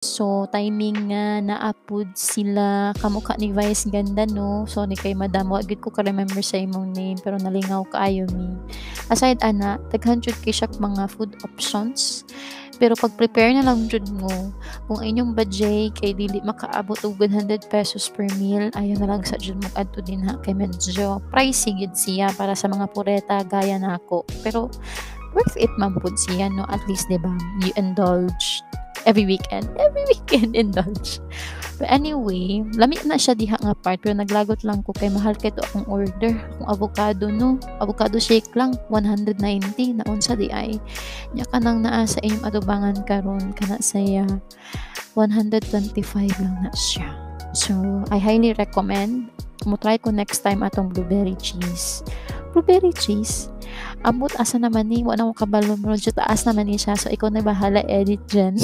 So, timing nga naa-pud sila kamukha ni Vice ganda 'no. Sorry kay madam wa gyud ko ka-remember sa imong name pero nalingaw kaayo mi. Aside ana, daghan jud kay siya mga food options. Pero pag-prepare na lang jud mo kung inyong budget kay dili makaabot og ₱100 per meal, ayaw na lang sa jud mag-adto dinha kay medyo pricey gyud siya para sa mga pureta gaya nako. Pero worth it man pud siya 'no, at least 'di ba, you indulge every weekend indulge. But anyway, lami na siya diha nga part pero naglagot lang ko kay mahal kay to akong order, akong avocado 'no. Avocado shake lang 190 na unsa di ay. Nya kanang naa sa inyong atubangan karon kana saya 125 lang na siya. So, I highly recommend mo try ko next time atong blueberry cheese. Blueberry cheese? Ambot asa naman ni wa na ko kabalo pero taas naman ni siya so ikaw na bahala edit diyan.